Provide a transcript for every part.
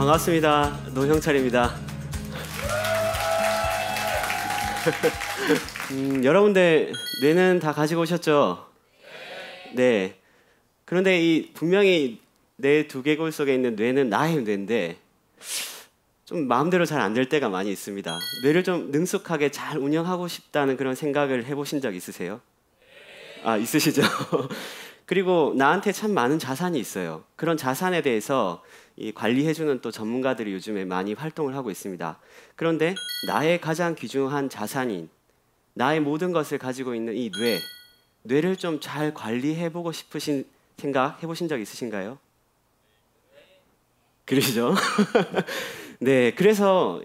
반갑습니다. 노형철입니다. 여러분들 뇌는 다 가지고 오셨죠? 네. 그런데 분명히 내 두개골 속에 있는 뇌는 나의 뇌인데 좀 마음대로 잘 안 될 때가 많이 있습니다. 뇌를 좀 능숙하게 잘 운영하고 싶다는 그런 생각을 해보신 적 있으세요? 아, 있으시죠? 그리고 나한테 참 많은 자산이 있어요. 그런 자산에 대해서 관리해주는 또 전문가들이 요즘에 많이 활동을 하고 있습니다. 그런데 나의 가장 귀중한 자산인 나의 모든 것을 가지고 있는 이 뇌를 좀 잘 관리해보고 싶으신 생각 해보신 적 있으신가요? 그러시죠? 네, 그래서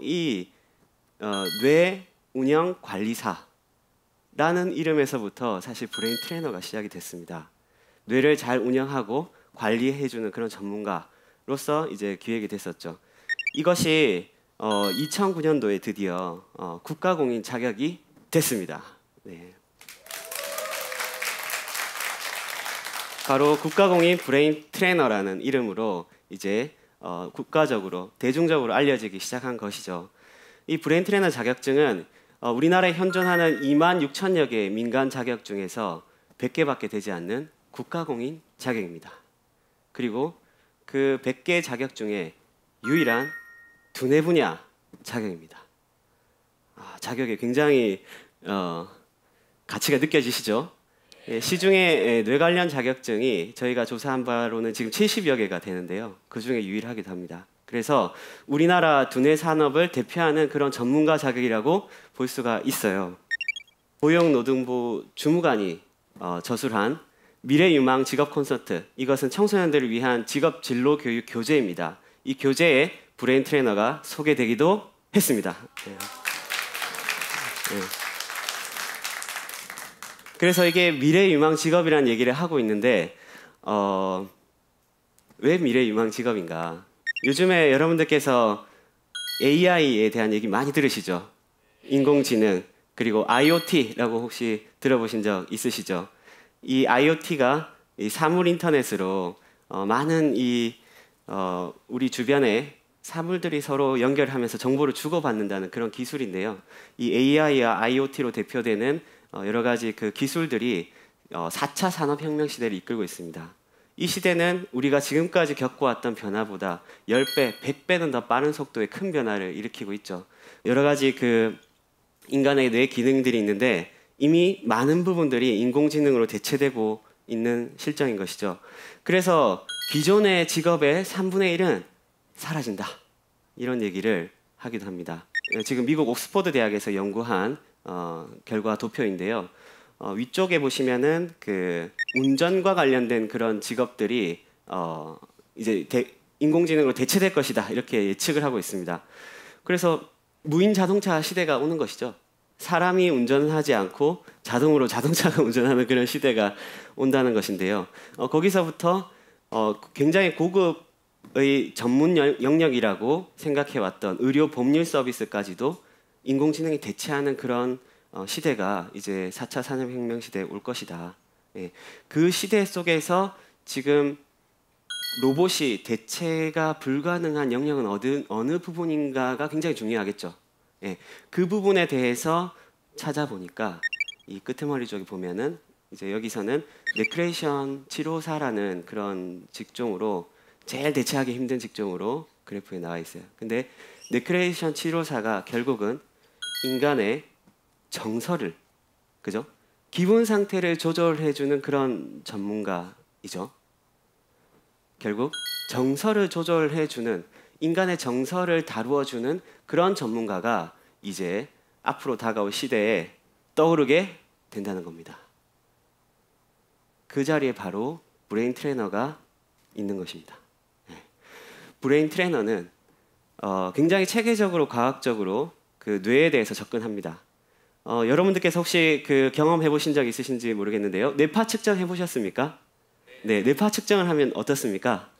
뇌 운영 관리사라는 이름에서부터 사실 브레인 트레이너가 시작이 됐습니다. 뇌를 잘 운영하고 관리해주는 그런 전문가로서 이제 기획이 됐었죠. 이것이 2009년도에 드디어 국가공인 자격이 됐습니다. 네. 바로 국가공인 브레인 트레이너라는 이름으로 이제 국가적으로 대중적으로 알려지기 시작한 것이죠. 이 브레인 트레이너 자격증은 우리나라에 현존하는 26,000여 개의 민간 자격 중에서 100개밖에 되지 않는 국가공인 자격입니다. 그리고 그 100개 자격 중에 유일한 두뇌 분야 자격입니다. 자격이 굉장히 가치가 느껴지시죠? 시중에 뇌 관련 자격증이 저희가 조사한 바로는 지금 70여 개가 되는데요. 그 중에 유일하기도 합니다. 그래서 우리나라 두뇌 산업을 대표하는 그런 전문가 자격이라고 볼 수가 있어요. 고용노동부 주무관이 저술한 미래유망 직업 콘서트, 이것은 청소년들을 위한 직업 진로 교육 교재입니다. 이 교재에 브레인 트레이너가 소개되기도 했습니다. 네. 그래서 이게 미래유망 직업이라는 얘기를 하고 있는데 왜 미래유망 직업인가? 요즘에 여러분들께서 AI에 대한 얘기 많이 들으시죠? 인공지능, 그리고 IoT라고 혹시 들어보신 적 있으시죠? 이 IoT가 이 사물 인터넷으로 많은 우리 주변에 사물들이 서로 연결하면서 정보를 주고받는다는 그런 기술인데요. 이 AI와 IoT로 대표되는 여러 가지 그 기술들이 4차 산업혁명 시대를 이끌고 있습니다. 이 시대는 우리가 지금까지 겪어왔던 변화보다 10배, 100배는 더 빠른 속도의 큰 변화를 일으키고 있죠. 여러 가지 그 인간의 뇌 기능들이 있는데 이미 많은 부분들이 인공지능으로 대체되고 있는 실정인 것이죠. 그래서 기존의 직업의 3분의 1은 사라진다. 이런 얘기를 하기도 합니다. 지금 미국 옥스퍼드 대학에서 연구한 결과 도표인데요. 위쪽에 보시면은 그 운전과 관련된 그런 직업들이 이제 인공지능으로 대체될 것이다. 이렇게 예측을 하고 있습니다. 그래서 무인 자동차 시대가 오는 것이죠. 사람이 운전하지 않고 자동으로 자동차가 운전하는 그런 시대가 온다는 것인데요. 거기서부터 굉장히 고급의 전문 영역이라고 생각해왔던 의료 법률 서비스까지도 인공지능이 대체하는 그런 시대가 이제 4차 산업혁명 시대에 올 것이다. 그 시대 속에서 지금 로봇이 대체가 불가능한 영역은 어느 부분인가가 굉장히 중요하겠죠. 그 부분에 대해서 찾아보니까 이 끄트머리 쪽에 보면은 이제 여기서는 레크레이션 치료사라는 그런 직종으로 제일 대체하기 힘든 직종으로 그래프에 나와 있어요. 근데 레크레이션 치료사가 결국은 인간의 정서를, 그죠? 기분 상태를 조절해주는 그런 전문가이죠. 결국 정서를 조절해주는, 인간의 정서를 다루어주는 그런 전문가가 이제 앞으로 다가올 시대에 떠오르게 된다는 겁니다. 그 자리에 바로 브레인 트레이너가 있는 것입니다. 브레인 트레이너는 굉장히 체계적으로 과학적으로 그 뇌에 대해서 접근합니다. 여러분들께서 혹시 그 경험해 보신 적 있으신지 모르겠는데요. 뇌파 측정해 보셨습니까? 네, 뇌파 측정을 하면 어떻습니까?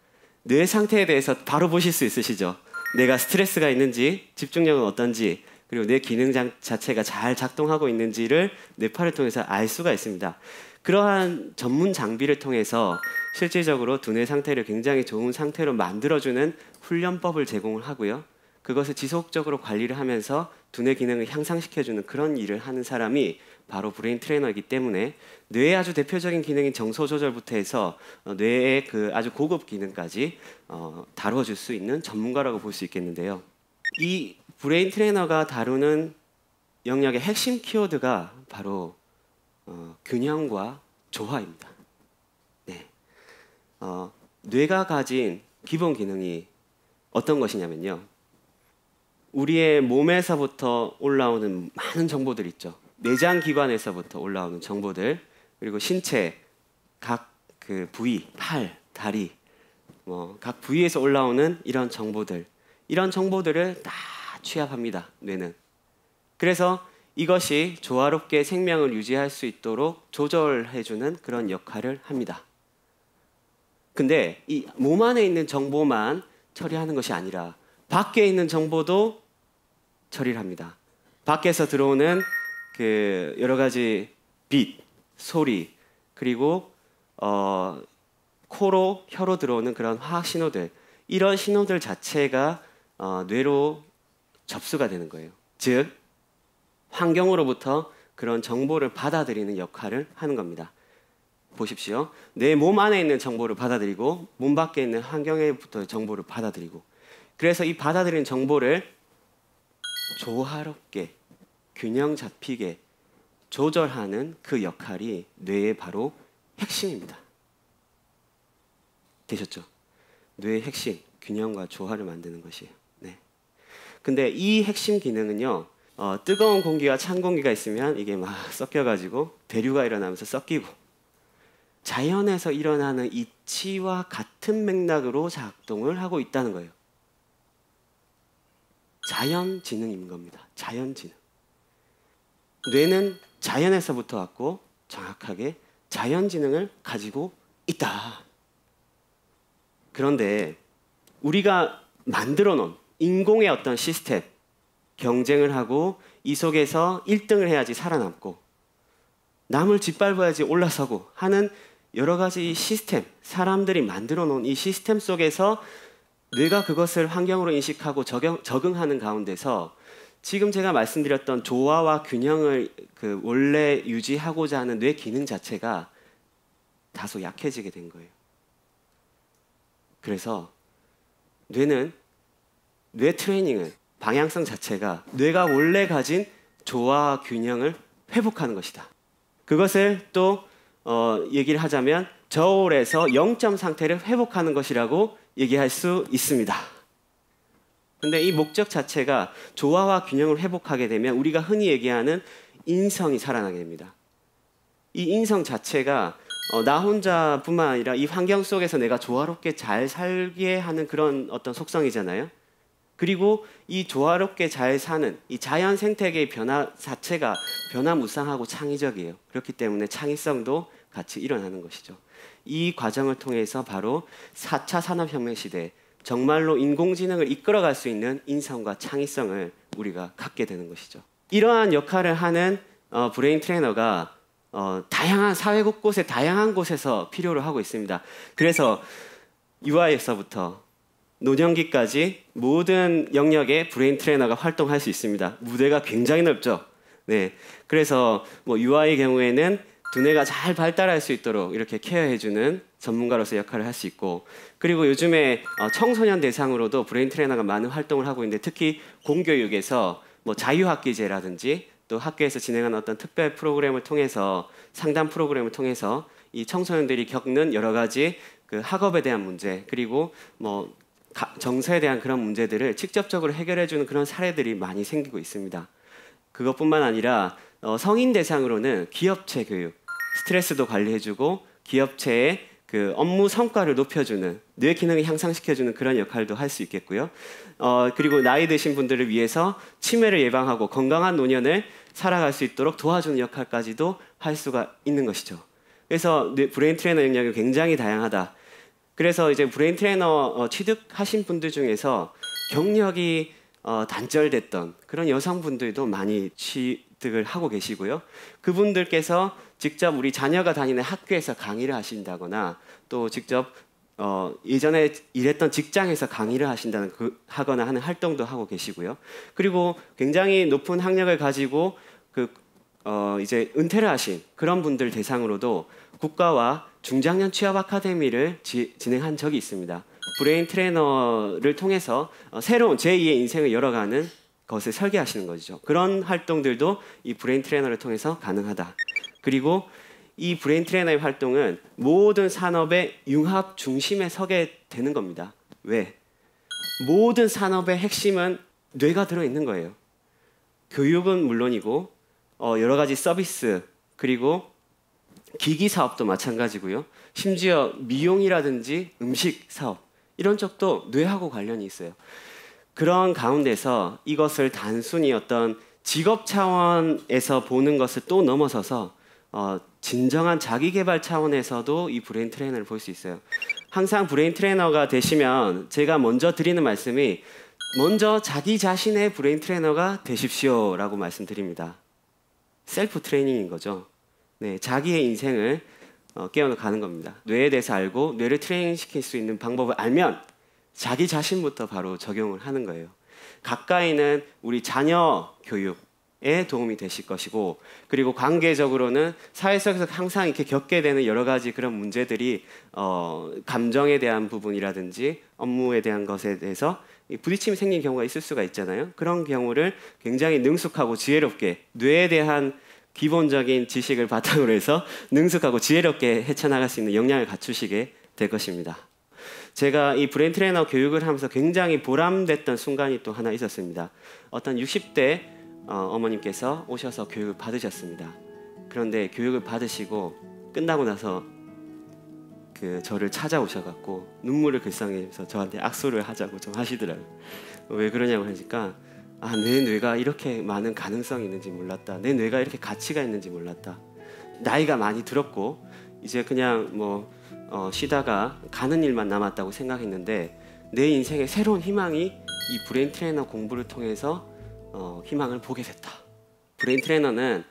뇌 상태에 대해서 바로 보실 수 있으시죠? 내가 스트레스가 있는지, 집중력은 어떤지, 그리고 뇌 기능 자체가 잘 작동하고 있는지를 뇌파를 통해서 알 수가 있습니다. 그러한 전문 장비를 통해서 실질적으로 두뇌 상태를 굉장히 좋은 상태로 만들어주는 훈련법을 제공을 하고요. 그것을 지속적으로 관리를 하면서 두뇌 기능을 향상시켜주는 그런 일을 하는 사람이 바로 브레인 트레이너이기 때문에 뇌의 아주 대표적인 기능인 정서 조절부터 해서 뇌의 그 아주 고급 기능까지 다뤄줄 수 있는 전문가라고 볼 수 있겠는데요. 이 브레인 트레이너가 다루는 영역의 핵심 키워드가 바로 균형과 조화입니다. 네. 뇌가 가진 기본 기능이 어떤 것이냐면요. 우리의 몸에서부터 올라오는 많은 정보들 있죠. 내장 기관에서부터 올라오는 정보들, 그리고 신체 각 그 부위, 팔, 다리, 각 부위에서 올라오는 이런 정보들을 다 취합합니다. 뇌는. 그래서 이것이 조화롭게 생명을 유지할 수 있도록 조절해주는 그런 역할을 합니다. 근데 이 몸 안에 있는 정보만 처리하는 것이 아니라 밖에 있는 정보도 처리를 합니다. 밖에서 들어오는 그 여러 가지 빛, 소리, 그리고 코로, 혀로 들어오는 그런 화학 신호들, 이런 신호들 자체가 뇌로 접수가 되는 거예요. 즉, 환경으로부터 그런 정보를 받아들이는 역할을 하는 겁니다. 보십시오. 내 몸 안에 있는 정보를 받아들이고 몸 밖에 있는 환경에부터 정보를 받아들이고, 그래서 이 받아들인 정보를 조화롭게 균형 잡히게 조절하는 그 역할이 뇌의 바로 핵심입니다. 되셨죠? 뇌의 핵심, 균형과 조화를 만드는 것이에요. 네. 근데 이 핵심 기능은요, 뜨거운 공기와 찬 공기가 있으면 이게 막 섞여가지고 대류가 일어나면서 섞이고, 자연에서 일어나는 이치와 같은 맥락으로 작동을 하고 있다는 거예요. 자연지능인 겁니다. 자연지능. 뇌는 자연에서부터 왔고 정확하게 자연지능을 가지고 있다. 그런데 우리가 만들어 놓은 인공의 어떤 시스템, 경쟁을 하고 이 속에서 1등을 해야지 살아남고 남을 짓밟아야지 올라서고 하는 여러 가지 시스템, 사람들이 만들어 놓은 이 시스템 속에서 뇌가 그것을 환경으로 인식하고 적응하는 가운데서 지금 제가 말씀드렸던 조화와 균형을 원래 유지하고자 하는 뇌 기능 자체가 다소 약해지게 된 거예요. 그래서 뇌 트레이닝은 방향성 자체가 뇌가 원래 가진 조화와 균형을 회복하는 것이다. 그것을 또 얘기를 하자면 저울에서 0점 상태를 회복하는 것이라고 얘기할 수 있습니다. 근데 이 목적 자체가 조화와 균형을 회복하게 되면 우리가 흔히 얘기하는 인성이 살아나게 됩니다. 이 인성 자체가 나 혼자뿐만 아니라 이 환경 속에서 내가 조화롭게 잘 살게 하는 그런 어떤 속성이잖아요. 그리고 이 조화롭게 잘 사는 이 자연 생태계의 변화 자체가 변화무쌍하고 창의적이에요. 그렇기 때문에 창의성도 같이 일어나는 것이죠. 이 과정을 통해서 바로 4차 산업혁명 시대에 정말로 인공지능을 이끌어갈 수 있는 인성과 창의성을 우리가 갖게 되는 것이죠. 이러한 역할을 하는 브레인 트레이너가 다양한 사회 곳곳에 다양한 곳에서 필요로 하고 있습니다. 그래서 유아에서부터 노년기까지 모든 영역의 브레인 트레이너가 활동할 수 있습니다. 무대가 굉장히 넓죠. 네, 그래서 유아의 경우에는 두뇌가 잘 발달할 수 있도록 이렇게 케어해주는 전문가로서 역할을 할 수 있고, 그리고 요즘에 청소년 대상으로도 브레인 트레이너가 많은 활동을 하고 있는데, 특히 공교육에서 자유학기제라든지 또 학교에서 진행하는 어떤 특별 프로그램을 통해서, 상담 프로그램을 통해서 이 청소년들이 겪는 여러 가지 그 학업에 대한 문제, 그리고 정서에 대한 그런 문제들을 직접적으로 해결해주는 그런 사례들이 많이 생기고 있습니다. 그것뿐만 아니라 성인 대상으로는 기업체 교육, 스트레스도 관리해주고 기업체의 그 업무 성과를 높여주는, 뇌 기능을 향상시켜주는 그런 역할도 할 수 있겠고요. 그리고 나이 드신 분들을 위해서 치매를 예방하고 건강한 노년을 살아갈 수 있도록 도와주는 역할까지도 할 수가 있는 것이죠. 그래서 브레인 트레이너 영역이 굉장히 다양하다. 그래서 이제 브레인 트레이너 취득하신 분들 중에서 경력이 단절됐던 그런 여성분들도 많이 취득을 하고 계시고요. 그분들께서 직접 우리 자녀가 다니는 학교에서 강의를 하신다거나 또 직접 예전에 일했던 직장에서 강의를 하거나 하는 활동도 하고 계시고요. 그리고 굉장히 높은 학력을 가지고 이제 은퇴를 하신 그런 분들 대상으로도 국가와 중장년 취업 아카데미를 진행한 적이 있습니다. 브레인 트레이너를 통해서 새로운 제2의 인생을 열어가는 것을 설계하시는 거죠. 그런 활동들도 이 브레인 트레이너를 통해서 가능하다. 그리고 이 브레인 트레이너의 활동은 모든 산업의 융합 중심에 서게 되는 겁니다. 왜? 모든 산업의 핵심은 뇌가 들어있는 거예요. 교육은 물론이고 여러 가지 서비스 그리고 기기 사업도 마찬가지고요. 심지어 미용이라든지 음식 사업 이런 쪽도 뇌하고 관련이 있어요. 그런 가운데서 이것을 단순히 어떤 직업 차원에서 보는 것을 또 넘어서서 진정한 자기개발 차원에서도 이 브레인 트레이너를 볼 수 있어요. 항상 브레인 트레이너가 되시면 제가 먼저 드리는 말씀이 먼저 자기 자신의 브레인 트레이너가 되십시오라고 말씀드립니다. 셀프 트레이닝인 거죠. 네, 자기의 인생을 깨어나가는 겁니다. 뇌에 대해서 알고 뇌를 트레이닝 시킬 수 있는 방법을 알면 자기 자신부터 바로 적용을 하는 거예요. 가까이는 우리 자녀 교육에 도움이 되실 것이고 그리고 관계적으로는 사회 속에서 항상 이렇게 겪게 되는 여러 가지 그런 문제들이 감정에 대한 부분이라든지 업무에 대한 것에 대해서 부딪힘이 생긴 경우가 있을 수가 있잖아요. 그런 경우를 굉장히 능숙하고 지혜롭게 뇌에 대한 기본적인 지식을 바탕으로 해서 능숙하고 지혜롭게 헤쳐나갈 수 있는 역량을 갖추시게 될 것입니다. 제가 이 브레인 트레이너 교육을 하면서 굉장히 보람됐던 순간이 또 하나 있었습니다. 어떤 60대 어머님께서 오셔서 교육을 받으셨습니다. 그런데 교육을 받으시고 끝나고 나서 저를 찾아오셔갖고 눈물을 글썽이면서 저한테 악수를 하자고 좀 하시더라고요. 왜 그러냐고 하니까 내 뇌가 이렇게 많은 가능성이 있는지 몰랐다. 내 뇌가 이렇게 가치가 있는지 몰랐다. 나이가 많이 들었고 이제 그냥 쉬다가 가는 일만 남았다고 생각했는데 내 인생에 새로운 희망이 이 브레인 트레이너 공부를 통해서 희망을 보게 됐다. 브레인 트레이너는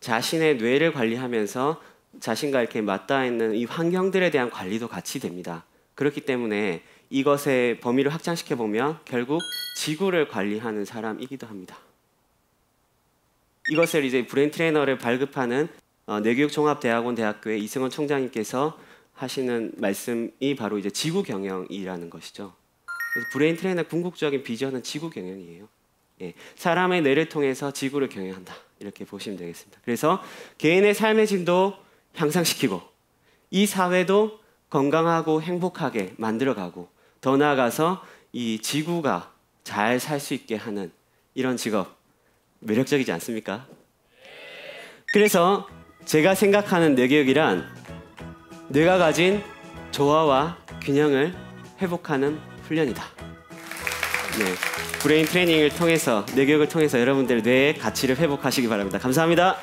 자신의 뇌를 관리하면서 자신과 이렇게 맞닿아 있는 이 환경들에 대한 관리도 같이 됩니다. 그렇기 때문에 이것의 범위를 확장시켜 보면 결국 지구를 관리하는 사람이기도 합니다. 이것을 이제 브레인 트레이너를 발급하는 뇌교육종합대학원 대학교의 이승원 총장님께서 하시는 말씀이 바로 이제 지구 경영이라는 것이죠. 그래서 브레인 트레이너 궁극적인 비전은 지구 경영이에요. 예, 사람의 뇌를 통해서 지구를 경영한다. 이렇게 보시면 되겠습니다. 그래서 개인의 삶의 질도 향상시키고 이 사회도 건강하고 행복하게 만들어가고 더 나아가서 이 지구가 잘 살 수 있게 하는 이런 직업 매력적이지 않습니까? 그래서 제가 생각하는 뇌교육이란 뇌가 가진 조화와 균형을 회복하는 훈련이다. 네, 브레인 트레이닝을 통해서 뇌교육을 통해서 여러분들 뇌의 가치를 회복하시기 바랍니다. 감사합니다.